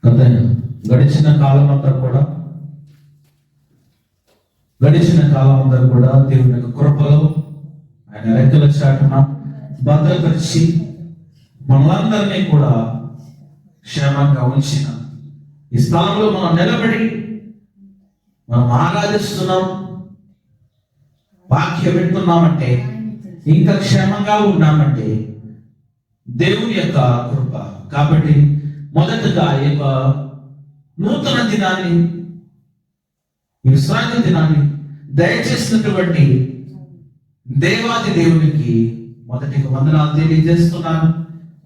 కదా. గడిచిన కాలం అంతా కూడా దేవుని యొక్క కృపలో ఆయన రెక్కల చాటున భద్రపరిచి మనలందరినీ కూడా క్షేమంగా ఉంచిన ఈ స్థలంలో మనం నిలబడి మనం ఆరాధిస్తున్నాం, వాక్యం వింటున్నామంటే, ఇంకా క్షేమంగా ఉన్నామంటే దేవుని యొక్క కృప. కాబట్టి మొదటగా ఈ యొక్క నూతన దినాన్ని, ఈ విశ్రాంతి దినాన్ని దయచేసినటువంటి దేవాది దేవునికి మొదటిగా వందనాలు తెలియజేస్తున్నాను.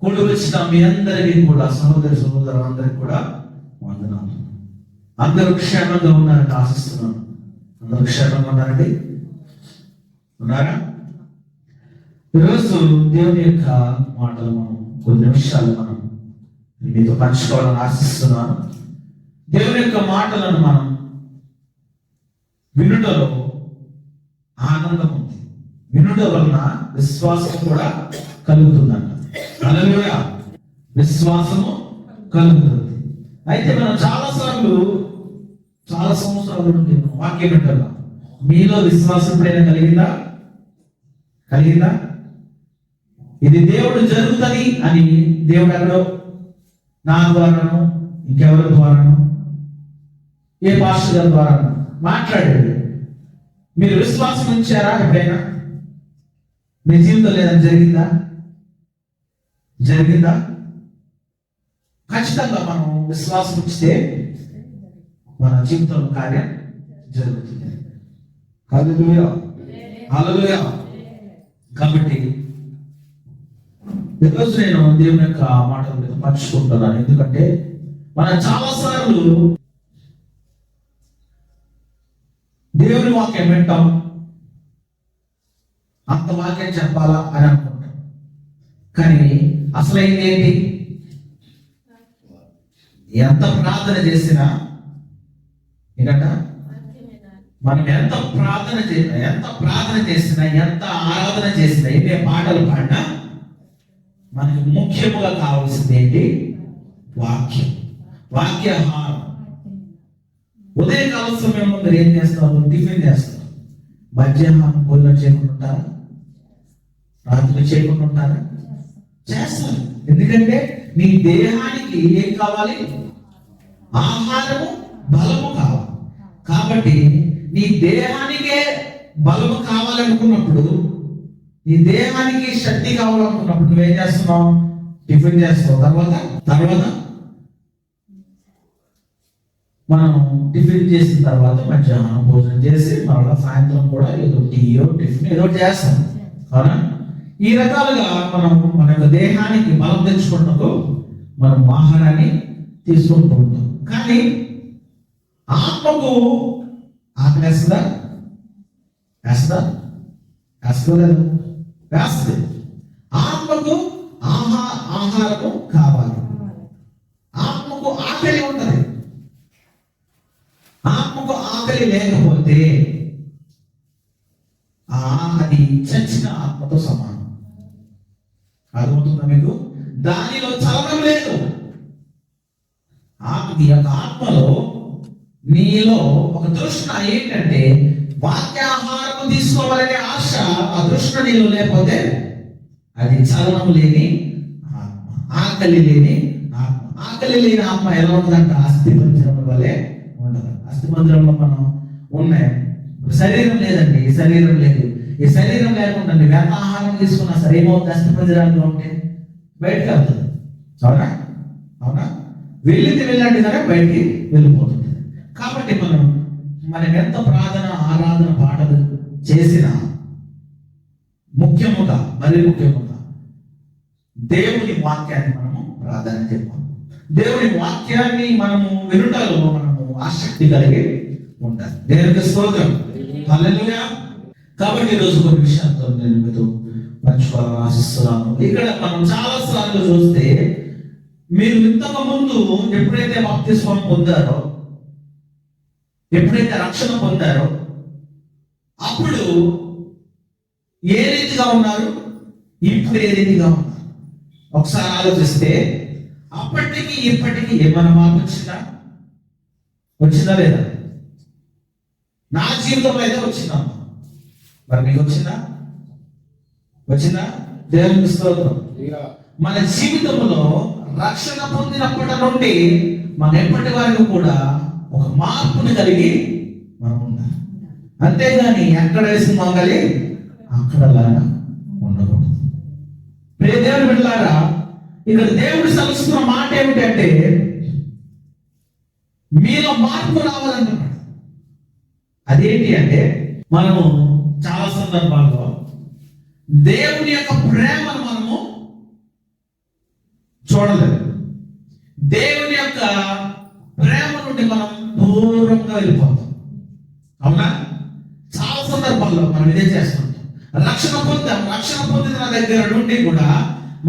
కూడి వచ్చిన మీ అందరికీ కూడా, సహోదరులందరికీ కూడా వందనాలు. అందరూ క్షేమంగా ఉన్నారని ఆశిస్తున్నాను. అందరూ క్షేమంగా ఉన్నారండి? ఉన్నారా? ఈరోజు దేవుని యొక్క మాటలు మనం కొన్ని నిమిషాలు మనం మీతో పంచుకోవాలని ఆశిస్తున్నాను. దేవుని యొక్క మాటలను మనం వినుటలో ఆనందం ఉంది, వినుట వలన విశ్వాసం కూడా కలుగుతుందంట. హల్లెలూయా! విశ్వాసము కలుగుతుంది. అయితే మనం చాలా సంవత్సరాల నుండి వాక్యం వింటున్నాం. మీలో విశ్వాసం ఎప్పుడైనా కలిగిందా? ఇది దేవుడు జరుగుతుంది అని దేవుడు ఎక్కడో నా ద్వారాను, ఇంకెవరి ద్వారాను, ఏ పాస్టర్ గారి ద్వారాను మాట్లాడాడు. మీరు విశ్వాసం ఉంచారా? ఎప్పుడైనా మీ జీవితంలో ఏదైనా జరిగిందా? ఖచ్చితంగా మనం విశ్వాసం ఉంచితే మన జీవితంలో కార్యం జరుగుతుంది. హల్లెలూయా! హల్లెలూయా! కాబట్టి ఈరోజు నేను దేవుని యొక్క మాటల మీద పంచుకుంటున్నాను. ఎందుకంటే మనం చాలాసార్లు దేవుని వాక్యం వింటాం, అంత వాక్యం చెప్పాలా అని అనుకుంటాం. కానీ అసలైంది ఏంటి? ఎంత ప్రార్థన చేసినా ఏంటంట, మనం ఎంత ప్రార్థన చేసినా, ఎంత ఆరాధన చేసినా, ఎన్ని పాటలు పాడినా మనకి ముఖ్యముగా కావాల్సింది ఏంటి? వాక్యాహారం. ఉదయకాల సమయంలో మీరు ఏం చేస్తారు? టిఫిన్ చేస్తారు. మధ్యాహ్నం భోజనం చేయకుండా ఉంటారా? రాత్రి చేయకుండా ఉంటారా? చేస్తారు. ఎందుకంటే నీ దేహానికి ఏం కావాలి? ఆహారము, బలము కావాలి. కాబట్టి నీ దేహానికే బలము కావాలనుకున్నప్పుడు, నీ దేహానికి శక్తి కావాలనుకున్నప్పుడు నువ్వేం చేస్తున్నావు? టిఫిన్ చేస్తావు. తర్వాత మనం టిఫిన్ చేసిన తర్వాత మధ్యాహ్నం భోజనం చేసి మరలా సాయంత్రం కూడా ఏదో టీయో టిఫిన్ ఏదో చేస్తాం. అవునా? ఈ రకాలుగా మనం మన యొక్క దేహానికి బలం తెచ్చుకున్నప్పుడు మనం ఆహారాన్ని తీసుకుంటూ ఉంటాం. కానీ ఆత్మకు ఆకలేస్తుందా? వేస్తుంది. ఆత్మకు ఆహారము కావాలి. ఆత్మకు ఆకలి ఉంటుంది. ఆత్మకు ఆకలి లేకపోతే అది చచ్చిన ఆత్మతో సమానం. అర్థమవుతుందా మీకు? దానిలో చలనం లేదు. ఈ యొక్క ఆత్మలో, నీలో ఒక తృష్ణ ఏంటంటే వాక్యాహారం తీసుకోవాలనే ఆశ. ఆ తృష్ణ నీలో లేకపోతే అది చలనం లేని ఆత్మ, ఆకలి లేని ఆత్మ. ఆకలి లేని ఆత్మ ఎలా ఉంటుందంట? అస్థిపంజరం వల్లే ఉండదు. అస్థిపంజరంలో మనం ఉన్నాయి. శరీరం లేదండి, ఈ శరీరం లేదు. ఈ శరీరం లేకుండా ఎంత ఆహారం తీసుకున్నా సరే ఏమవుతుంది? అస్థిపంజరాల్లో ఉంటే బయటకు వెళ్తుంది. అవునా? వెళ్ళండి సరే బయటికి వెళ్ళిపోతుంది. కాబట్టి మనం ఎంత ఆరాధన పాటలు చేసినా మరీ ముఖ్యముగా దేవుని వాక్యాన్ని మనము ప్రాధాన్యత ఇవ్వాలి. దేవుని వాక్యాన్ని మనము వినుటలో మనము ఆసక్తి కలిగి ఉండాలి. దేవునికి స్తోత్రం. హల్లెలూయా! కాబట్టి ఈరోజు కొన్ని విషయాలతో నేను మీతో పంచుకోవాలని ఆశిస్తున్నాను. ఇక్కడ మనం చాలా సార్లు చూస్తే, మీరు ఇంతకు ముందు ఎప్పుడైతే బాప్తిస్మం పొందారో, ఎప్పుడైతే రక్షణ పొందారో, అప్పుడు ఏ రీతిగా ఉన్నారు, ఇప్పుడు ఏ రీతిగా ఉన్నారు ఒకసారి ఆలోచిస్తే, అప్పటికి ఇప్పటికి ఏమైనా మార్పు వచ్చిందా? వచ్చిందా లేదా? నా జీవితంలో అయితే వచ్చిందమ్మా. మరి మీకు వచ్చిందా? వచ్చిందా? దేవునికి స్తోత్రం. మన జీవితంలో రక్షణ పొందినప్పటి నుండి మనం ఎప్పటి వరకు కూడా ఒక మార్పుని కలిగి మనం ఉండాలి. అంతేగాని ఎక్కడ వేసి మంగలి అక్కడలాగా ఉండకూడదు. ప్రియ దేవుని బిడ్డలారా, ఇక్కడ దేవుడు సెలవుస్తున్న మాట ఏమిటంటే మీలో మార్పు రావాలన్నమాట. అదేంటి అంటే మనము చాలా సందర్భాల్లో దేవుని యొక్క ప్రేమను మనము చూడలేదు. దేవుని యొక్క ప్రేమ నుండి మనం దూరంగా వెళ్ళిపోతాం. అవునా? చాలా సందర్భాల్లో మనం ఇదే చేస్తుంటాం. రక్షణ పొందిన దగ్గర నుండి కూడా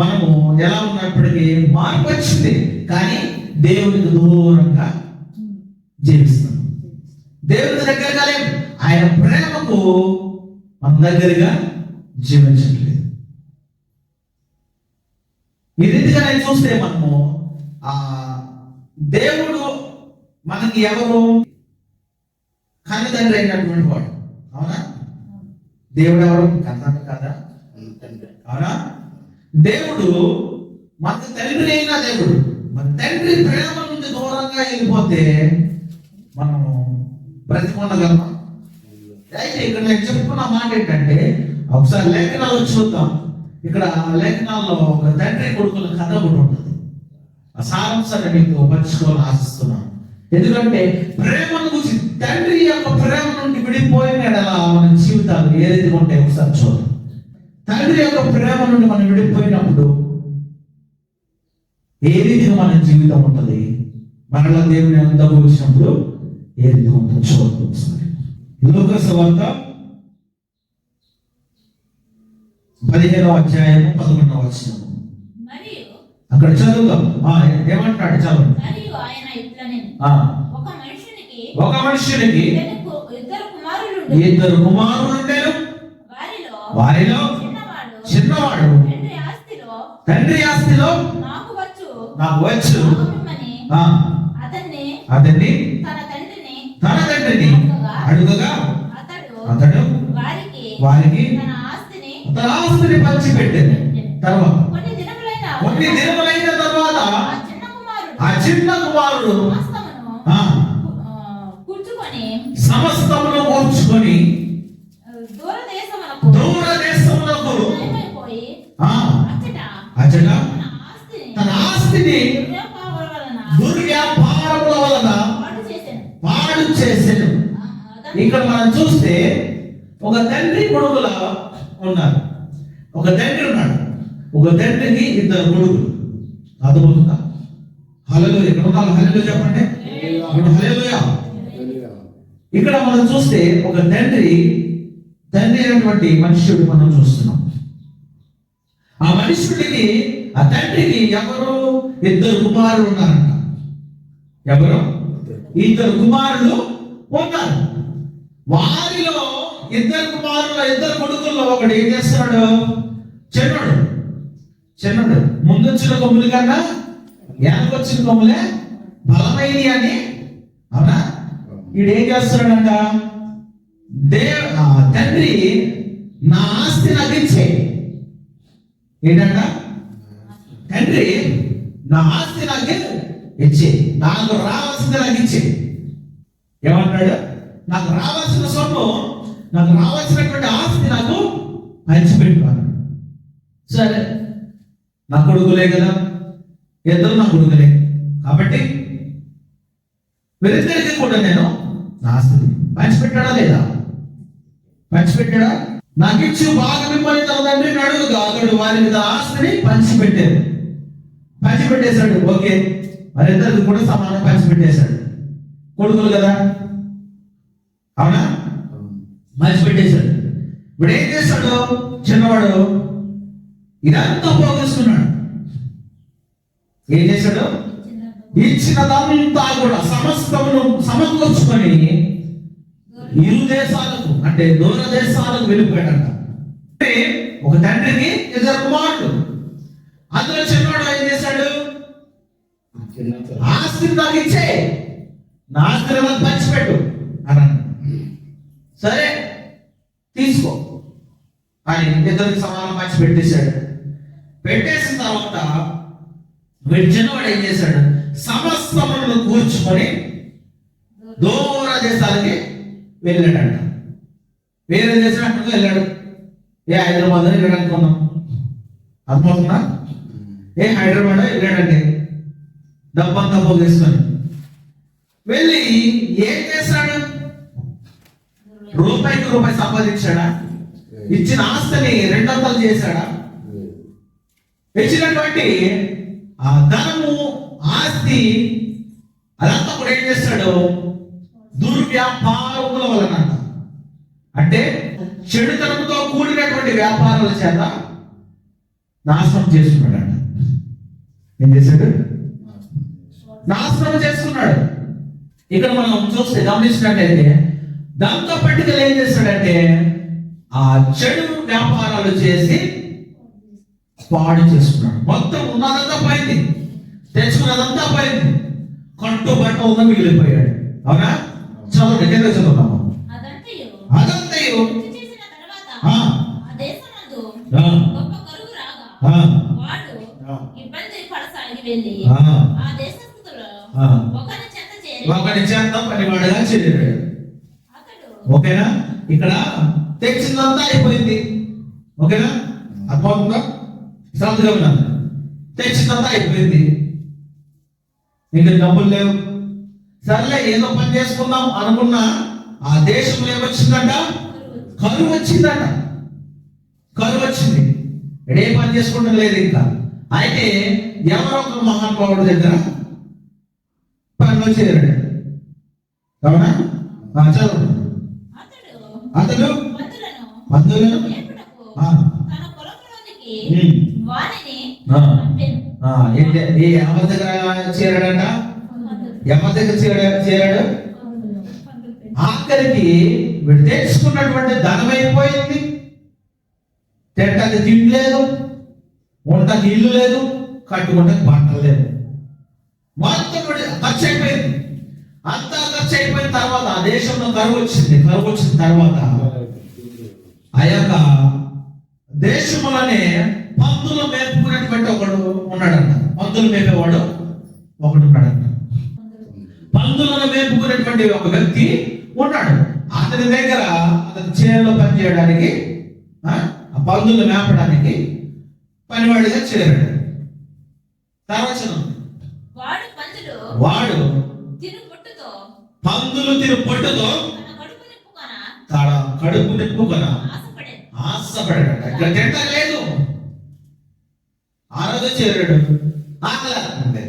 మనము ఎలా ఉన్నప్పటికీ మార్పు వచ్చింది, కానీ దేవునికి దూరంగా జీవిస్తున్నాం. దేవుని దగ్గరగా లేదు, ఆయన ప్రేమకు మన దగ్గరగా జీవించట్లేదు. ఈ రీతిగా నేను చూస్తే మనము దేవుడు మనకి ఎవరు? కన్నతండ్రి అయినటువంటి వాడు. అవునా? దేవుడు ఎవరు? కన్నతండ్రి కదా? అవునా? దేవుడు మనకు తండ్రి అయిన దేవుడు. మన తండ్రి ప్రేమ నుండి దూరంగా వెళ్ళిపోతే మనము బ్రతికొనగలమా? అయితే ఇక్కడ నేను చెప్పుకున్న మాట ఏంటంటే, ఒకసారి లేఖనాలు చూద్దాం. ఇక్కడ లేఖనాల్లో ఒక తండ్రి కొడుకుల కథ కూడా ఉంటుంది. ఆ సారాంశాన్ని మీకు పంచుకోవాలని ఆశిస్తున్నాను. ఎందుకంటే ప్రేమను గురించి, తండ్రి యొక్క ప్రేమ నుండి విడిపోయినలా మన జీవితాలు ఏ రీతిగా ఉంటాయి ఒకసారి చూద్దాం. తండ్రి యొక్క ప్రేమ నుండి మనం విడిపోయినప్పుడు ఏ రీతిగా మన జీవితం ఉంటుంది, మరలా దేవుని అంతకు వచ్చినప్పుడు ఏ రీతిగా ఉంటుందో చూద్దాం ఒకసారి. లూకా సువార్త 15వ అధ్యాయము 11వ వచనం అక్కడ చదువుతాం. ఏమంటాడు? చదువు. ఒక మనుషునికి ఇద్దరు కుమారులు ఉండేను. వారిలో చిన్నవాడు తండ్రి ఆస్తిలో నాకు వచ్చు అతన్ని తన తండ్రిని అడుగగా అతడు వారికి తన ఆస్తిని పంచిపెట్టాడు. తర్వాత కొన్ని దినములైన తర్వాత ఆ చిన్న కుమారుడు సమస్తమును కూర్చుకొని దూరదేశములకు అచ్చట తన ఆస్తిని దుర్వ్యాపారముల వలన పాడు చేసెను. ఇక్కడ మనం చూస్తే ఒక తండ్రి కొడుకుల ఉన్నారు. ఒక తండ్రి ఉన్నాడు. ఒక తండ్రికి ఇద్దరు కొడుకులు. అర్థమవుతుందా? హల్లెలూయా. ఇక్కడ ఉన్నారు. హల్లెలూయా చెప్పండి. హల్లెలూయా. ఇక్కడ మనం చూస్తే ఒక తండ్రి అయినటువంటి మనుష్యుడు మనం చూస్తున్నాం. ఆ మనుష్యుడికి, ఆ తండ్రికి ఎవరు? ఇద్దరు కుమారులు ఉన్నారంట. ఎవరు? ఇద్దరు కుమారులు ఉన్నారు. వారిలో ఇద్దరు కొడుకుల్లో ఒకడు ఏం చేస్తున్నాడు? చిన్నడు ముందొచ్చిన కొమ్ముల కన్నా వెనకొచ్చిన కొమ్ములే బలమైనవి అని. అవునా? వీడేం చేస్తున్నాడంట? తండ్రి నా ఆస్తి నాకు ఇచ్చే. ఏంటంట? తండ్రి నా ఆస్తి నాకు ఇచ్చే, నాకు రావాల్సింది నాకు ఇచ్చే. ఏమంటాడు? నాకు రావాల్సిన సొమ్ము, నాకు రావాల్సినటువంటి ఆస్తి నాకు పంచిపెట్టుకున్నాను. సరే, నా కొడుకులే కదా, ఇద్దరు నా కొడుకులే కాబట్టి వీరిద్దరికి కూడా నేను నా ఆస్తిని పంచిపెట్టాడా లేదా? పంచిపెట్టాడా? నాకు ఇచ్చి బాగా మిమ్మల్ని తన తండ్రిని అడుగుగా అతడు వారికి తన ఆస్తిని పంచిపెట్టేశాడు. ఓకే, వారిద్దరికి కూడా సమానం పంచిపెట్టేశాడు. కొడుకులు కదా, అవునా? పంచిపెట్టేశాడు. ఇప్పుడు ఏం చేశాడు? చిన్నవాడు ఇదంతా పోగేసుకున్నాడు. ఏం చేశాడు? ఇచ్చినదంతా కూడా సమస్తమును సమకూర్చుకొని ఇరు దేశాలకు, అంటే దూర దేశాలకు వెళ్ళిపోయాడంట. ఒక తండ్రికి ఇద్దరు కుమారుడు. అందులో చిన్నవాడు ఏం చేశాడు? ఆస్తిని నాకు ఇచ్చే, నా ఆస్తిని నాకు పంచిపెట్టు అని అన్నాడు. సరే తీసుకో అని ఇద్దరికి సమానం పంచి పెట్టేశాడు. పెట్టేసిన తర్వాత వీడు చిన్నవాడు ఏం చేశాడు, సమస్తములను కూర్చుకొని దూర దేశాలకి వెళ్ళాడంట. వేరే దేశానికి వెళ్ళాడు. ఏ హైదరాబాద్ వెళ్ళాడు అనుకున్నాం, అర్థమవుతుందా? ఏ హైదరాబాద్ వెళ్ళాడంటే డబ్బంతా పోగేసుకొని వెళ్ళి ఏం చేశాడు? రూపాయికి రూపాయి సంపాదించాడా? ఇచ్చిన ఆస్తిని రెండొందలు చేశాడా? ఇచ్చినటువంటి ఆ ధనము ఆస్తి అదంతా కూడా ఏం చేస్తాడు? దుర్వ్యాపారముల వలన, అంటే చెడుతనంతో కూడినటువంటి వ్యాపారాల చేత నాశనం చేసుకున్నాడు. ఏం చేశాడు? నాశనం చేసుకున్నాడు. ఇక్కడ మనం చూస్తే గమనించినట్లయితే దాంతో పట్టుదల ఏం చేస్తాడంటే ఆ చెడు వ్యాపారాలు చేసి పాడు చేసుకున్నాడు. మొత్తం ఉన్నదంతా పోయింది, తెచ్చుకున్నదంతా పోయింది, కట్టు బట్ట ఉన్న మిగిలిపోయాడు. అవునా? చదవండి, కింద చదువుతాము. అదంతయు ఒకటి చేత పనివాడుగా చేరాడు. ఓకేనా? ఇక్కడ తెచ్చిందంతా అయిపోయింది. ఓకేనా? అర్థమవుతుందా? శ్రద్ధగా ఉన్నాను. తెచ్చిందంతా అయిపోయింది, ఇంకా డబ్బులు లేవు. సర్లే ఏదో పని చేసుకుందాం అనుకున్నా ఆ దేశంలో ఏమొచ్చిందంట? కరువు వచ్చిందంట. కరువు వచ్చింది. ఏ పని చేసుకుంటం లేదు ఇంకా. అయితే ఎవరో ఒక మహానుభావుడి దగ్గర పనిలో చేరాడు. అవునా? చదువు. అతడు బంధువులను ఎవరి దగ్గర చేరాడంట? ఎవరి దగ్గర చేరాడు? ఆఖరికి వీడు తెచ్చుకున్నటువంటి ధనం అయిపోయింది. తింటకి తిండి లేదు, వంటకి ఇల్లు లేదు, కట్టుకుంటకి బట్టలు లేదు. మొత్తం ఖర్చు అయిపోయింది. అంతా ఖర్చు అయిపోయిన తర్వాత ఆ దేశంలో కరువు వచ్చింది. కరువు వచ్చిన తర్వాత ఆ యొక్క దేశంలోనే పందులు మేపుకునేటువంటి ఒకడు ఉన్నాడంట. పందులు మేపేవాడు ఒకడు ఉన్నాడంట. పందులను మేపుకునేటువంటి ఒక వ్యక్తి ఉన్నాడు. అతని దగ్గర అతని చేనులో పనిచేయడానికి, ఆ పందులు మేపడానికి పనివాడిగా చేరాడు. తర్వాత వాడు పందులు తిను పొట్టుతో తన కడుపు నిప్పుకొన ఆశపడాడు. ఇక్కడ తింటా లేదు. ఆ రోజు చేరాడు. ఆకలి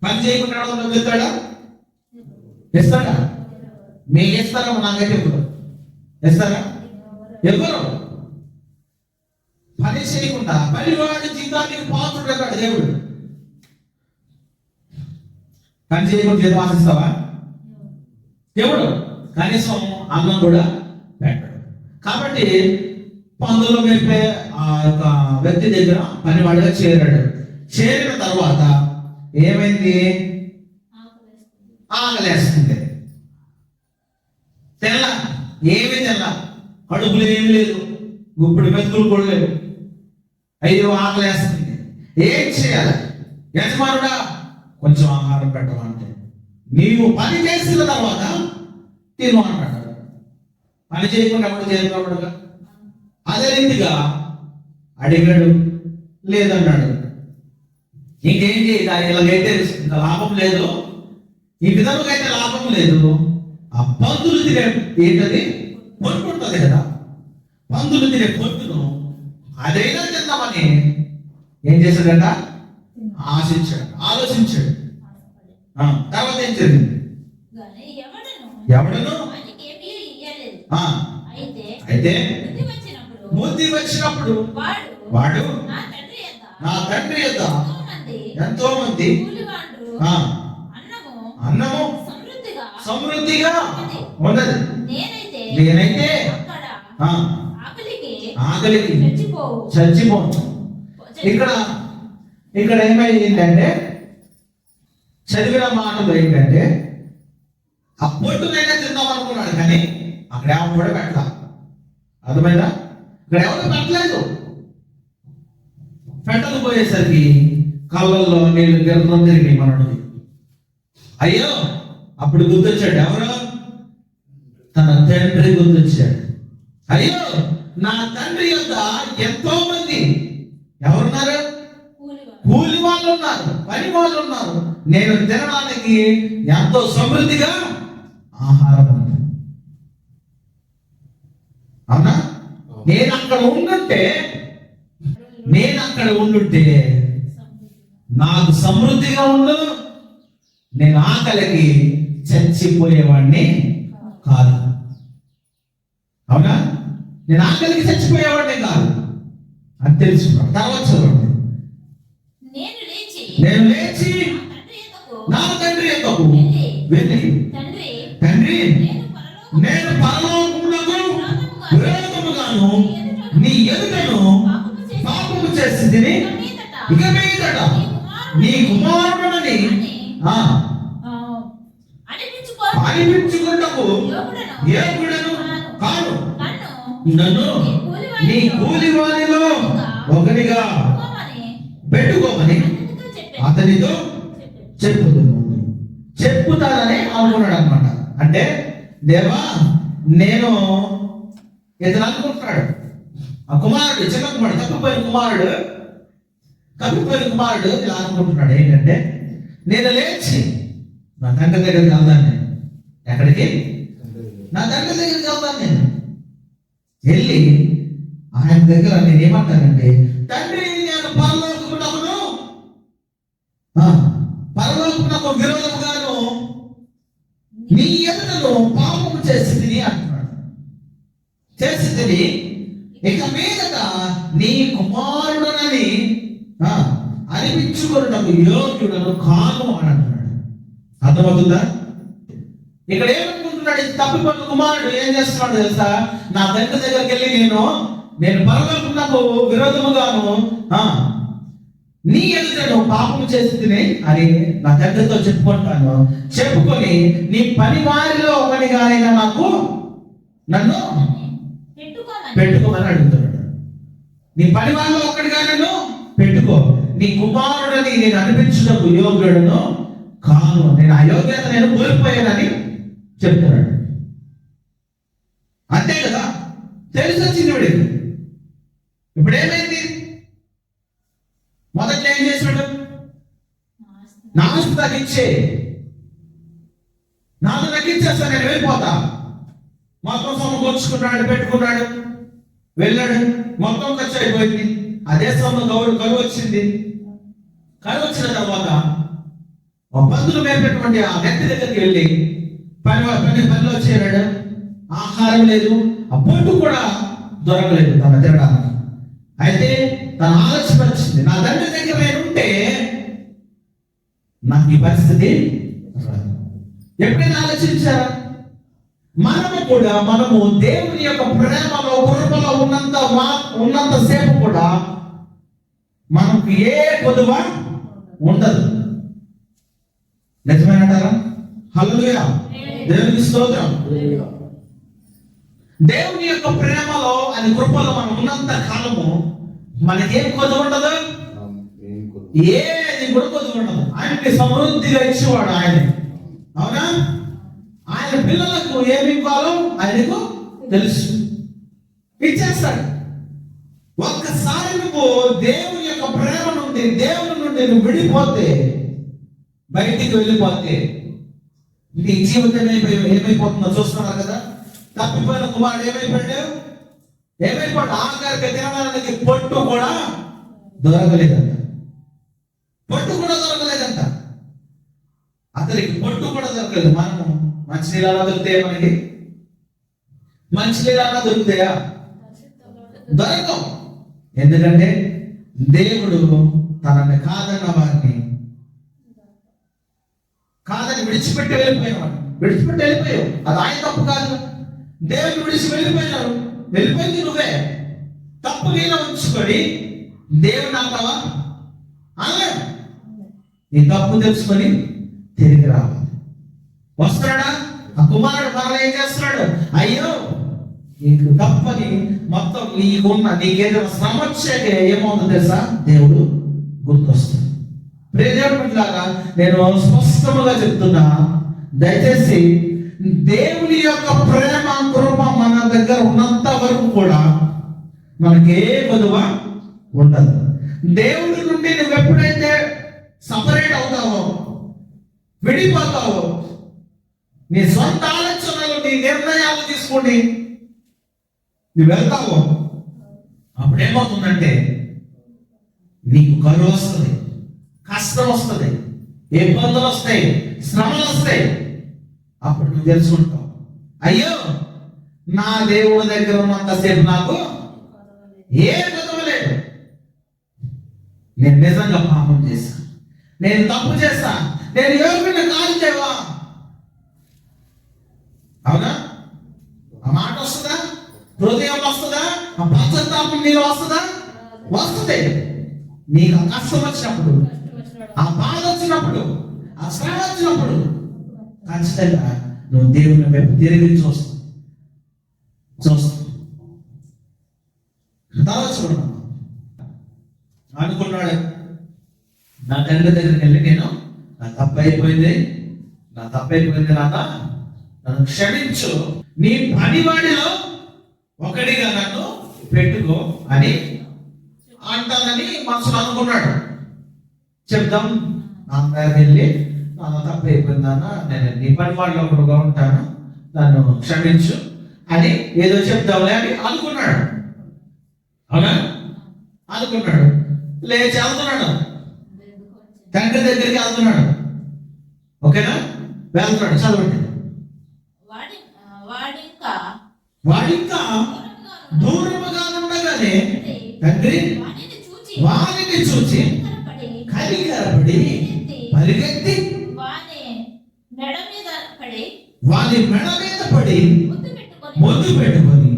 పని చేయకుండా వెళ్తాడా? ఇస్తాడా? మీకు ఇస్తారా? నాకైతే ఎవరు ఇస్తారా? ఎవరు? పని చేయకుండా పనివాడి జీతానికి పాత్రుడు అన్నాడు దేవుడు. పని చేయకుండా జీతం ఆశిస్తావా? దేవుడు కనీసం అన్నం కూడా పెట్టాడు. కాబట్టి పందులు మేపే ఆ యొక్క వ్యక్తి దగ్గర పనివాడిగా చేరాడు. చేరిన తర్వాత ఏమైంది? ఆకలేస్తుంది. తెల్ల ఏమి తెల్ల, కడుపులు ఏమి లేదు, గుప్పుడు మెతుకులు కూడా లేవు. అయ్యో ఆకలేస్తుంది. ఏం చేయాలి? యజమానుడా కొంచెం ఆహారం పెట్టమంటే నీవు పని చేసిన తర్వాత తిను అన్నాడు. పని చేయకుండా ఎవరు చేయకూడదుగా. అదే రీతిగా అడిగాడు, లేదన్నాడు. ఇంకేం చేయాలి? ఇలాగైతే ఇంకా లాభం లేదు, ఈ విధంగా అయితే లాభం లేదు. ఆ పందులు తినే ఏంటది పొట్టు ఉంటుంది కదా, పందులు తినే పొట్టును అదైనా తిందామని ఏం చేశాడంట? ఆశించాడు, ఆలోచించాడు. తర్వాత ఏం జరిగింది? ఎవడను అయితే బుద్ధి వచ్చినప్పుడు వాడు నా తండ్రి యొద్ద ఎంతో మంది అన్నము సమృద్ధిగా ఉన్నది, నేనైతే ఆకలికి చచ్చిపోను. ఇక్కడ ఏమైందంటే చదివిన మాటలు ఏంటంటే ఆ పొట్టునైనా తిందాం అనుకున్నాడు, కానీ అక్కడ ఏమో కూడా పెట్టాల. అర్థమైందా? ఇక్కడ ఎవరు పెట్టలేదు. పెట్టకపోయేసరికి కళ్ళల్లో నీళ్ళు గిరదం తిరిగి మనది. అయ్యో, అప్పుడు గుర్తొచ్చాడు. ఎవరు? తన తండ్రి గుర్తొచ్చాడు. అయ్యో, నా తండ్రి యొక్క ఎంతో మంది ఎవరున్నారు? కూలి వాళ్ళు ఉన్నారు, పని వాళ్ళు ఉన్నారు. నేను తినడానికి ఎంతో సమృద్ధిగా ఆహారం ఉంది. అవునా? నేను అక్కడ ఉండుంటే నాకు సమృద్ధిగా ఉండు, నేను ఆకలికి చచ్చిపోయేవాడిని కాదు. అవునా? నేను ఆకలికి చచ్చిపోయేవాడిని కాదు అని తెలుసుకున్నాను. తర్వాత చదవండి. నేను లేచి నా తండ్రి యొద్దకు వెళ్ళి, తండ్రి, నేను పరలోకమునకు విరోధముగాను నీ ఎదుటను పాపము చేసింది, ఇక మీదట నీ కుమారుడని అనిపించుకున్నకు యోగ్యుడను కాను. నన్ను నీ కూలి వారిలో ఒకనిగా పెట్టుకోమని అతనితో చెప్పుతానని అనుకున్నాడు అనమాట. అంటే దేవా, నేను ఇతను అనుకుంటున్నాడు, ఆ కుమారుడు, చిన్న కుమారుడు, తప్పిపోయిన కుమారుడు ఇలా అనుకుంటున్నాడు. ఏంటంటే, నేను లేచి నా తండ్రి దగ్గరికి వెళ్తాను. నేను ఎక్కడికి? నా తండ్రి దగ్గరికి వెళ్తాను. నేను వెళ్ళి ఆయన దగ్గర నేను ఏమంటానంటే, తండ్రి, నేను పరలోకమునకు విరోధముగాను నీ ఎదుటను పాపము చేసింది అంటున్నాడు. చేసింది, ఇక మీదట నీ కుమారుడనని అనిపించుకున్నకు యోగ్యుడను కాను అని అంటున్నాడు. అర్థమవుతుందా? ఇక్కడ ఏమనుకుంటున్నాడు? తప్పిపోయిన కుమారుడు ఏం చేస్తున్నాడు తెలుసా? నా తండ్రి దగ్గరికి వెళ్ళి నేను పరలోకమునకు విరోధముగాను నీ ఎదుటను పాపము చేసింది అని నా తండ్రితో చెప్పుకొని నీ పని వారిలో ఒకనిగానైనా నన్ను పెట్టుకోమని అడుగుతున్నాడు. నీ పని వారిలో ఒకటిగా నన్ను పెట్టుకో. నీ కుమారుడని నేను అనిపించుటకు యోగ్యుడను కాను, నేను అయోగ్యత నేను కోల్పోయానని చెప్తున్నాడు. అంతే కదా? తెలిసి వచ్చింది వీడికి. ఇప్పుడు ఏమైంది? మొదట్లో ఏం చేశాడు? నా ఆస్తి తగ్గించే, నాతో తగ్గించేస్తా, నేను వెళ్ళిపోతా. మొత్తం సమకూర్చుకున్నాడు, పెట్టుకున్నాడు, వెళ్ళాడు. మొత్తం ఖర్చు అయిపోయింది. అదే సమయంలో కరువు వచ్చింది. కరువు వచ్చిన తర్వాత బంధువులు మేపేటువంటి ఆ వ్యక్తి దగ్గరికి వెళ్ళి పనిలో చేరాడు. ఆహారం లేదు, ఆ పొట్టు కూడా దొరకలేదు తన తినడానికి. అయితే తన ఆలోచన, నా తండ్రి దగ్గర నేను ఉంటే నాకు ఈ పరిస్థితి. ఎప్పుడైనా ఆలోచించారా? మనము దేవుని యొక్క ప్రేమలో, కృపలో ఉన్నంత సేపు కూడా మనకు ఏ కొదువ ఉండదు. నిజమేనంటారా? హల్లెలూయా, దేవునికి స్తోత్రం. దేవుని యొక్క ప్రేమలో, అది కృపలో మనం ఉన్నంత కాలము మనకేం కొదువ ఉండదు, ఏది కూడా కొదువ ఉండదు. ఆయనకి సమృద్ధిగా ఇచ్చేవాడు ఆయన. అవునా? ఆయన పిల్లలకు ఏమి ఇవ్వాలో ఆయనకు తెలుసు, ఇచ్చేస్తాడు. ఒక్కసారి నువ్వు దేవుని యొక్క ప్రేమ నుండి, దేవుని నుండి నువ్వు విడిపోతే, బయటికి వెళ్ళిపోతే నీ జీవితం ఏమైపోతుందో చూస్తున్నారు కదా. తప్పిపోయిన కుమారుడు ఏమైపోయాడు? ఆఖరికి తినడానికి పొట్టు కూడా దొరకలేదంట. అతనికి పొట్టు కూడా దొరకలేదు. మనము మంచినీళ్ళ దొరికితే మనకి మంచినీళ్ళ దొరుకుతాయా? దొరకవు. ఎందుకంటే దేవుడు తనని కాదన్న వారిని కాదని విడిచిపెట్టి వెళ్ళిపోయావు. అది ఆయన తప్పు కాదు. దేవుని విడిచి వెళ్ళిపోయింది నువ్వే. తప్పు నీలో ఉంచుకొని దేవుని అంటావా? నీ తప్పు తెలుసుకొని తిరిగి రావాలి. వస్తున్నాడా ఆ కుమారుడు మరలా ఏం చేస్తున్నాడు? అయ్యో నీకు తప్పని మొత్తం నీకేదైనా శ్రమ వచ్చాక ఏమవుతుందో తెలుసా? దేవుడు గుర్తొస్తాడు. ప్రియదేవుడిలాగా నేను స్పష్టముగా చెప్తున్నా, దయచేసి దేవుని యొక్క ప్రేమ కృప మన దగ్గర ఉన్నంత వరకు కూడా మనకి ఏ కొదువ ఉండదు. దేవుడి నుండి నువ్వు ఎప్పుడైతే సపరేట్ అవుతావో, విడిపోతావో, నీ సొంత ఆలోచనలు, నీ నిర్ణయాలు తీసుకొని నువ్వు వెళ్తావో, అప్పుడేమవుతుందంటే నీకు కరువు వస్తుంది, కష్టం వస్తుంది, ఇబ్బందులు వస్తాయి, శ్రమలు వస్తాయి. అప్పుడు నువ్వు తెలుసుకుంటావు, అయ్యో నా దేవుడి దగ్గర ఉన్నంతసేపు నాకు ఏ గొడవ లేదు. నేను నిజంగా పాపం చేశాను, నేను తప్పు చేశాను, నేను ఎవరిని కాదు దేవా. అవునా? ఆ మాట వస్తుందా? హృదయం వస్తుందా? ఆ పశ్చాత్తాపం నీలో వస్తుందా? వస్తుంది. నీకు ఆ కష్టం వచ్చినప్పుడు, ఆ బాధ వచ్చినప్పుడు, ఆ శ్రమ వచ్చినప్పుడు ఖచ్చితంగా నువ్వు దేవుని వైపు తిరిగి చూస్తావు. అనుకున్నాడు, నా తండ్రి దగ్గరికి వెళ్ళి నేను నా తప్పు అయిపోయింది నాన్న, నన్ను క్షమించు, నీ పనివాడిలో ఒకడిగా నన్ను పెట్టుకో అని అంటానని మనసులో అనుకున్నాడు. చెప్దాం నాన్నగారికి వెళ్ళి, నాన్న తప్పు అయిపోయింది నాన్న, నేను నీ పనివాడిలో ఒకడుగా ఉంటాను, నన్ను క్షమించు అని ఏదో చెప్దాంలే అని అనుకున్నాడు. అవునా? అనుకున్నాడు. లేచి వెళ్తున్నాడు, తండ్రి దగ్గరికి వెళ్తున్నాడు. ఓకేనా? వెళ్తున్నాడు. చదవండి. వాడింకా దూరముగా ఉండగానే తండ్రి వారిని చూచి కనికరపడి పరిగెత్తి వారి మెడ మీద పడి ముద్దు పెట్టుకొని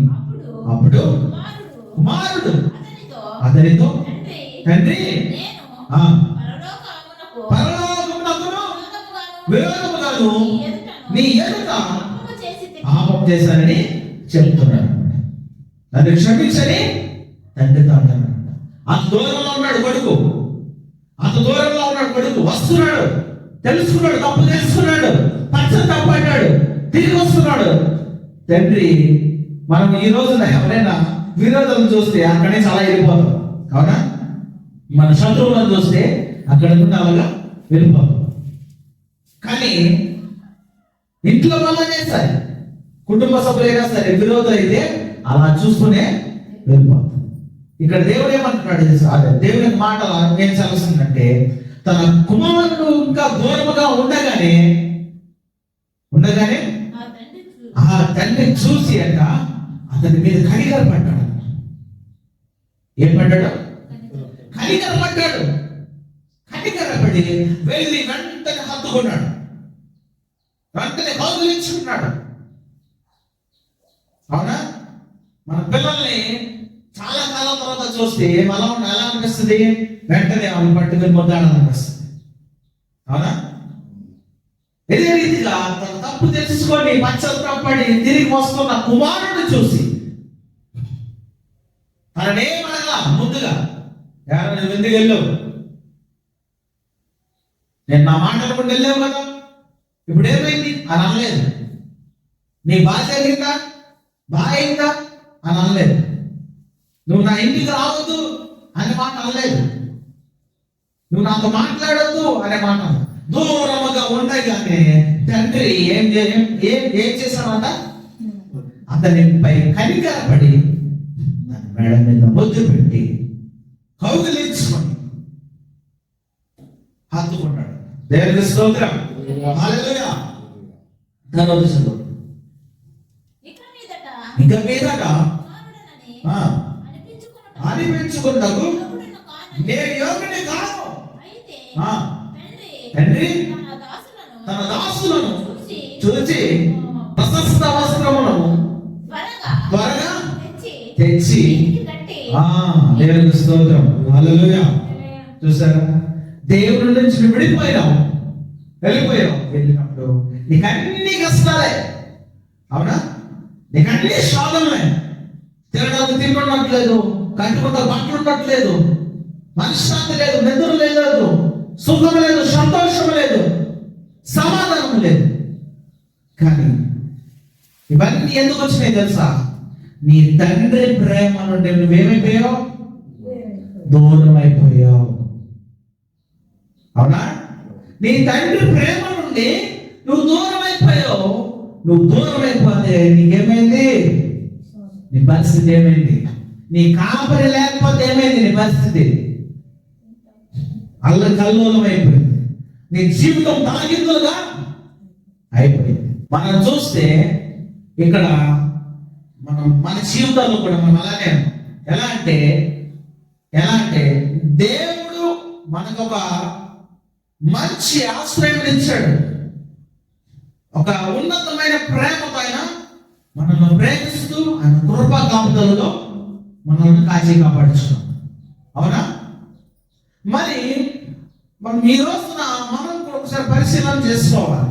అప్పుడు కుమారుడు అతనితో, తండ్రి పరలోకమునకును విరోధముగాను నీ ఎదుట పాపం చేశానని చెప్తున్నాడు. నన్ను క్షమించని తండ్రితో అంటున్నాడు. అంత దూరంలో ఉన్నాడు కొడుకు, వస్తున్నాడు, తెలుసుకున్నాడు, తప్పు తెలుసుకున్నాడు, పశ్చాత్తాపడ్డాడు, తిరిగి వస్తున్నాడు. తండ్రి, మనం ఈ రోజున ఎవరైనా విరోధులను చూస్తే అక్కడే చాలా వెళ్ళిపోతాం. అవునా? మన శత్రువులను చూస్తే అక్కడ నుండి అలాగా వెళ్ళిపోతాం. కానీ ఇంట్లో వాళ్ళనే సరే, కుటుంబ సభ్యులైనా సరే, విరోధం అయితే అలా చూస్తూనే వెళ్ళిపోతాం. ఇక్కడ దేవుడు ఏమంటున్నాడు? అదే దేవుని మాట ఏం చదువుతుందంటే, తన కుమారుడు ఇంకా దూరముగా ఉండగానే ఆ తండ్రి చూసి అంట అతని మీద కనికరపడ్డాడు. ఏం పడ్డాడు? కనికరపడి వెళ్ళి వెంటనే హత్తుకున్నాడు, వెంటనే కౌగిలించుకున్నాడు. అవునా? మన పిల్లల్ని చాలా కాలం తర్వాత చూస్తే ఎలా అనిపిస్తుంది? వెంటనే వాళ్ళని పట్టుకుని ముద్దాడాలనిపిస్తుంది. అవునా? ఇదే రీతిగా తన తప్పు తెలుసుకొని పశ్చాత్తాపడి తిరిగి వస్తున్న కుమారుడిని చూసి తననేమనగా ముందుగా, నువ్వు ఎందుకు వెళ్ళావు? నేను నా మాట అనుకుంటూ వెళ్ళావు కదా, ఇప్పుడు ఏమైంది అని అనలేదు. నీ బాధ జరిగిందా, బాగా అయిందా అని అనలేదు. నువ్వు నా ఇంటికి రావద్దు అనే మాట అనలేదు. నువ్వు నాతో మాట్లాడద్దు అనే మాట. దూరముగా ఉండగానే తండ్రి ఏం చేశానంట? అతనిపై కనికరపడి మేడ మీద ముద్దు పెట్టి కౌగిలించుకొని హత్తుకున్నాడు. దేవునికి స్తోత్రం. హల్లెలూయా. ఇక మీదట అనిపించుకున్నకు నేను యోగ్యుని కాను. తండ్రి తన దాసులను చూచి ప్రశస్త వస్త్రములను త్వరగా తెచ్చి దేవునికి స్తోత్రం. హల్లెలూయా. చూసారా? దేవుడి నుంచి విడిపోయినాం, వెళ్ళిపోయావు. వెళ్ళినప్పుడు నీకు అన్ని కష్టాలే, అవునా? నీకు అన్ని శోధనలే. తినడానికి తింటున్నట్లేదు, కట్టుకుంటా బట్టలు ఉండట్లేదు, మనశ్శాంతి లేదు, నిద్ర లేదు, సుఖం లేదు, సంతోషం లేదు, సమాధానం లేదు. కానీ ఇవన్నీ ఎందుకు వచ్చినాయి తెలుసా? నీ తండ్రి ప్రేమ నుండి నువ్వేమైపోయావు? దూరం అయిపోయావు, అవునా? నీ తండ్రి ప్రేమ నుండి నువ్వు దూరం అయిపోయావు. నువ్వు దూరం అయిపోతే నీకేమైంది? నీ పరిస్థితి ఏమైంది? నీ కాపరి లేకపోతే ఏమైంది నీ పరిస్థితి? అల్లకల్లోలం అయిపోయింది. నీ జీవితం తాగిందులుగా అయిపోయింది. మనం చూస్తే ఇక్కడ మన జీవితాల్లో కూడా మనం అలానే ఎలా అంటే దేవుడు మనకు ఒక మంచి ఆశ్రయం ఇచ్చాడు. ఒక ఉన్నతమైన ప్రేమ పైన మనల్ని ప్రేమిస్తూ ఆయన కృపా కాపుదలలో మనల్ని కాచి కాపాడుచున్నాం, అవునా? మరి మనం ఈ రోజున మనం కూడా ఒకసారి పరిశీలన చేసుకోవాలి.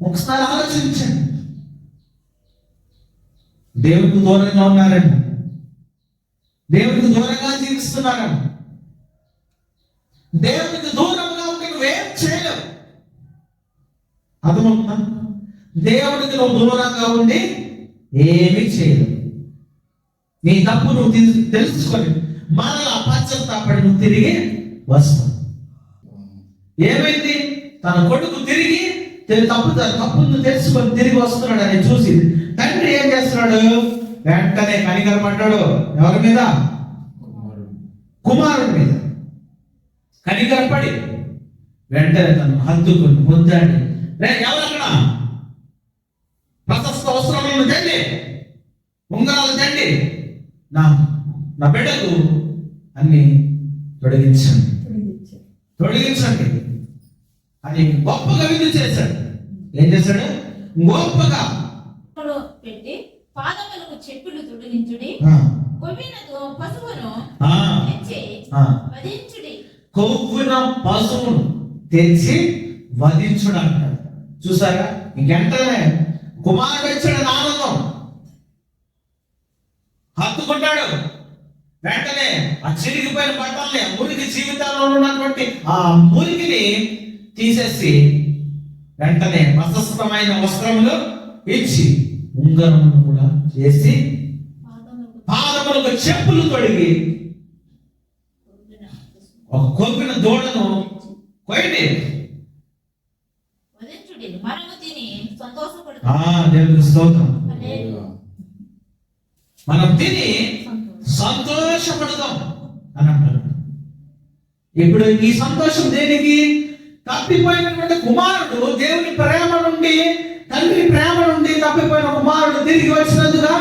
ఒకసారి ఆలోచించండి. దేవుడికి దూరంగా ఉన్నారని, దేవుడికి దూరంగా జీవిస్తున్నారని. దేవుడికి దూరంగా ఉంటే నువ్వేం చేయలేవు, అర్థమవుతుందా? దేవుడికి నువ్వు దూరంగా ఉండి ఏమీ చేయలేవు. నీ తప్పు నువ్వు తెలుసుకొని మరలా పశ్చాత్తాపడి నువ్వు తిరిగి వస్తావు. ఏమైంది? తన కొడుకు తిరిగి తప్పును తెలుసుకొని తిరిగి వస్తున్నాడు అని చూసి తండ్రి ఏం చేస్తున్నాడు? వెంటనే కనికరపడ్డాడు. ఎవరి మీద? కుమారుడి మీద కనికరపడి వెంటనే తను హత్తుకుని ముద్దాడి, ఎవరక్కడ ప్రశస్త వస్త్రములను తండి, ఉంగరాలు తండి, నా బిడ్డకు అన్ని తొడిగించండి అని గొప్పగా విధి చేశాడు. ఏం చేశాడు? గొప్పగా పెట్టి పాదములకు చెప్పులు తొడిగించుడి, కొవ్విన పశువును తెచ్చి వధించుడు అంటాడు. చూసారా? ఇంకెంటనే కుమారుడు వచ్చాడు, ఆనందం హత్తుకుంటాడు. వెంటనే ఆ చిరిగిపోయిన బట్టల్ని, మురికి జీవితాల్లో ఉన్నటువంటి ఆ మురికిని తీసేసి వెంటనే ప్రశస్తమైన వస్త్రములు ఇచ్చి ఉంగరమును కూడా చేసి పాదములకు చెప్పులు తొడిగి ఒక కొవ్విన దూడను కొయ్యండి, దేవునికి స్తోత్రం. మనం తిని సంతోషపడదాం అని అంటారు. ఇప్పుడు ఈ సంతోషం దేనికి? తప్పిపోయినటువంటి కుమారుడు దేవుని ప్రేమ నుండి, తండ్రి ప్రేమ నుండి తప్పిపోయిన కుమారుడు తిరిగి వచ్చినందుగా.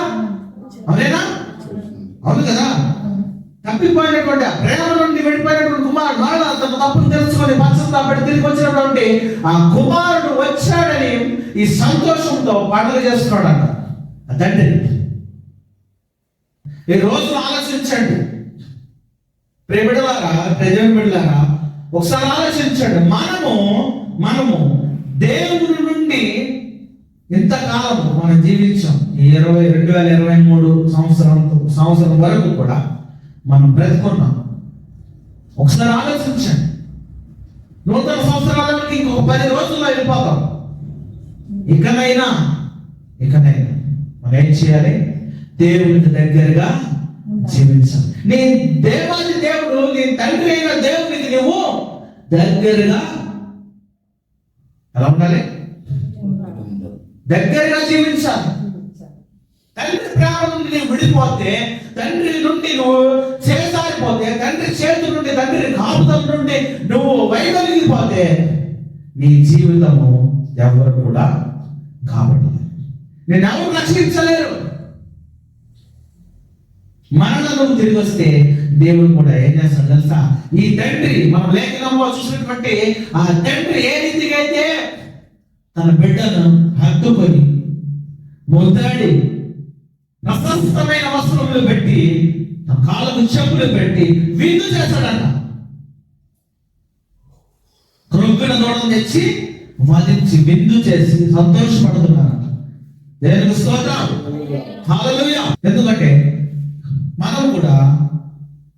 అవునేనా? అవును కదా? తప్పిపోయినటువంటి ప్రేమ నుండి వెళ్ళిపోయినటువంటి కుమారుడు మరలా తన తప్పును తెలుసుకొని పశ్చాత్తాపడి తిరిగి వచ్చినటువంటి ఆ కుమారుడు వచ్చాడని ఈ సంతోషంతో పండుగ చేస్తున్నాడు అంట తండ్రి. ఈ రోజు ఆలోచించండి ప్రియబిడ్డలారా, బిడ్డలారా, ఒకసారి ఆలోచించండి. మనము దేవుని నుండి ఇంతకాలం మనం జీవించాం. ఈ 2023 సంవత్సరం వరకు కూడా మనం బ్రతుకున్నాం. ఒకసారి ఆలోచించండి. నూతన సంవత్సరాలకి ఇంకొక 10 రోజుల్లో వెళ్ళిపోతాం. ఇకనైనా మనం ఏం చేయాలి? దేవునికి దగ్గరగా జీవించాలి. నీ దేవాది దేవుడు, నీ తండ్రి అయిన దేవునికి నువ్వు దగ్గరగా ఎలా ఉండాలి? దగ్గరగా జీవించాలి. తండ్రి ప్రేమ నుండి నువ్వు విడిపోతే, తండ్రి నుండి నువ్వు చేసారిపోతే, తండ్రి చేతుల నుండి, తండ్రి కాపుదల నుండి నువ్వు వైదొలిగిపోతే నీ జీవితము ఎవరు కూడా కాపాడలేరు, నేను ఎవరు రక్షించలేరు. మరణ నువ్వు తిరిగి వస్తే దేవుడు కూడా ఏం చేస్తాడు తెలుసా? ఈ తండ్రి, మనం లేఖనంలో చూసినటువంటి ఆ తండ్రి ఏ రీతిగా అయితే తన బిడ్డను హత్తుకొని ముద్దాడి ప్రశస్తమైన వస్త్రములు పెట్టి తన కాళ్ళకు చెప్పులు పెట్టి విందు చేస్తాడంట. క్రొవ్విన దూడను తెచ్చి మదించి విందు చేసి సంతోషపడుతున్నారంట. దేవునికి స్తోత్రం, హల్లెలూయా. ఎందుకంటే మనం కూడా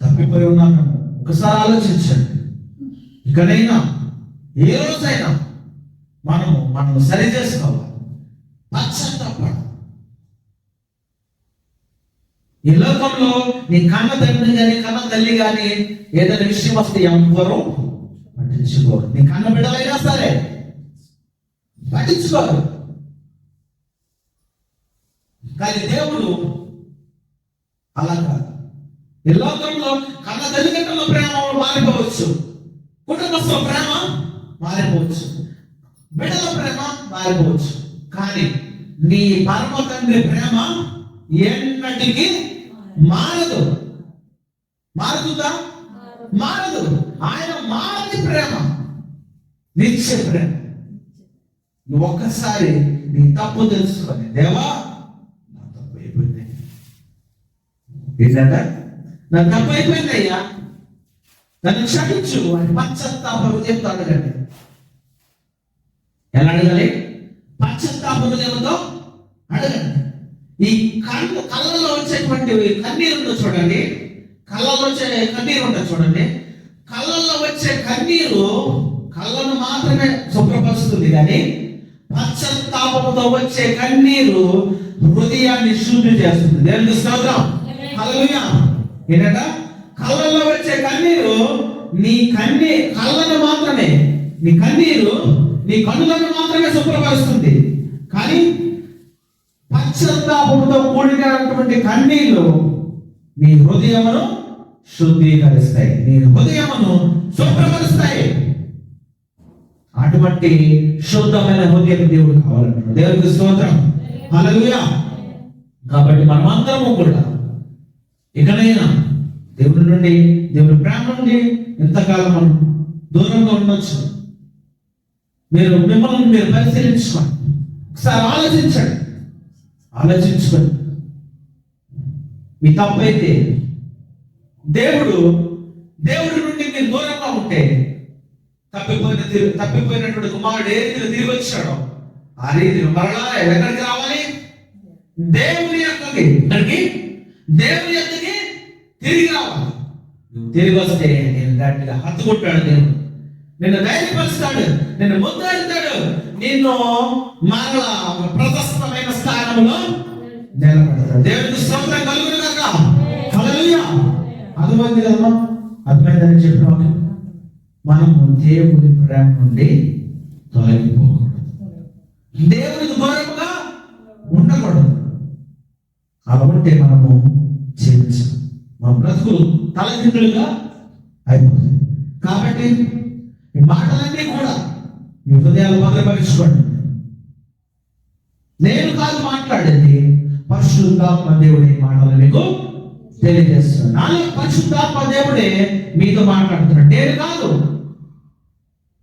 తప్పిపోయి ఉన్నాము. ఒకసారి ఆలోచించండి. ఇకనైనా ఏ రోజైనా మనం సరి చేసుకోవాలి, పశ్చాత్తాపడాలి. ఈ లోకంలో నీ కన్న తండ్రి కానీ కన్న తల్లి కానీ ఏదైనా విషయం వస్తే ఎవ్వరూ పట్టించుకోరు. నీ కన్న బిడ్డలైనా సరే పట్టించుకోరు. కానీ దేవుడు అలా కాదు. ఈ లోకంలో కన్న తల్లిదండ్రుల ప్రేమ మారిపోవచ్చు, కుటుంబస్తుల ప్రేమ మారిపోవచ్చు, బిడ్డల ప్రేమ మారిపోవచ్చు. కానీ నీ పరమ తండ్రి ప్రేమ ఎన్నటికీ మారదు. మారుతుందా? మారదు. ఆయన మారని ప్రేమ, నిత్య ప్రేమ. నువ్వు ఒక్కసారి నీ తప్పు తెలుసుకొని, దేవా నా తప్పు అయిపోయింది, ఏంటంటే నా తప్పు అయిపోయింది అయ్యా, నన్ను క్షమించు అని పశ్చాత్తాప హృదయంతో అడగండి. ఎలా అడగాలి? పశ్చాత్తాప హృదయంతో అడగండి. ఈ కళ్ళలో వచ్చేటువంటి కన్నీరు చూడండి, కళ్ళలో వచ్చే కన్నీరు ఉంటుంది చూడండి. కళ్ళల్లో వచ్చే కన్నీరు కళ్ళను మాత్రమే శుభ్రపరుస్తుంది, కానీ పశ్చాత్తాపంతో వచ్చే కన్నీరు హృదయాన్ని శుద్ధి చేస్తుంది. దేవునికి స్తోత్రం, హల్లెలూయా. ఏంటంట? కళ్ళల్లో వచ్చే కన్నీరు నీ కళ్ళను మాత్రమే, నీ కన్నీరు నీ కన్నులను మాత్రమే శుభ్రపరుస్తుంది, కానీ పశ్చాత్తాపంతో కూడినటువంటి కన్నీళ్లు నీ హృదయమును శుద్ధీకరిస్తాయి, నీ హృదయమును శుభ్రపరుస్తాయి. అటువంటి శుద్ధమైన హృదయం దేవుడు కావాలంటాడు. దేవునికి స్తోత్రం, హల్లెలూయా. కాబట్టి మనమందరము కూడా ఇకనైనా దేవుడి నుండి, దేవుడి ప్రేమ నుండి ఎంతకాలం మనం దూరంగా ఉండొచ్చు. మిమ్మల్ని మీరు పరిశీలించుకోండి, ఒకసారి ఆలోచించుకోండి. మీ తప్పైతే దేవుడి నుండి మీరు దూరంగా ఉంటే, తప్పిపోయినటువంటి కుమారుడు ఏ రీతిలో తిరిగి వచ్చాడో ఆ రీతిలో మరలా ఎక్కడికి రావాలి? దేవుని యొక్కకి తిరిగి రావాలి. నువ్వు తిరిగి వస్తే నేను గట్టిగా హత్తుకుంటాడు దేవుడు, నిన్ను ధైర్యపరుస్తాడు, నిన్ను ముద్దాడుతాడు, నిన్ను మరలా ప్రశస్తమైన స్థానంలో నిలబడతాడు. దేవునికి స్తోత్రం కలుగును గాక, హల్లెలూయా. అర్థమైంది కదమ్మా? అర్థమైందని చెప్పిన మనము దేవుని ప్రేమ నుండి తొలగిపోకూడదు, దేవునికి దూరంగా ఉండకూడదు. అలా ఉంటే మనము జీవించాం, మన బ్రతుకులు తలకిందులుగా అయిపోతుంది. కాబట్టి ఈ మాటలన్నీ కూడా మీ హృదయాలు భద్రపరచుకోండి. నేను కాదు మాట్లాడేది, పరిశుద్ధాత్మ దేవుడి మాటలు మీకు తెలియజేస్తున్నాడు. నాలో పరిశుద్ధాత్మ దేవుడే మీతో మాట్లాడుతున్నాడు, నేను కాదు.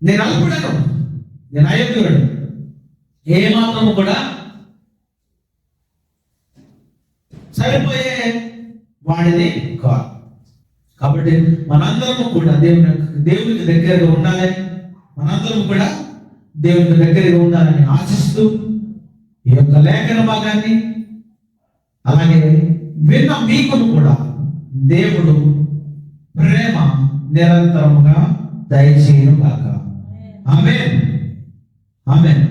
నేను అల్పుడను, నేను అయోగ్యుడు, ఏ మాత్రము కూడా సరిపోయే వాడిని కాదు. కాబట్టి మనందరము కూడా దేవునికి దగ్గరగా ఉండాలని, మనందరం కూడా దేవునికి దగ్గరగా ఉండాలని ఆశిస్తూ ఈ యొక్క లేఖన భాగాన్ని అలాగే విన్న మీకును కూడా దేవుడు ప్రేమ నిరంతరముగా దయచేయును గాక. ఆమేన్, ఆమేన్.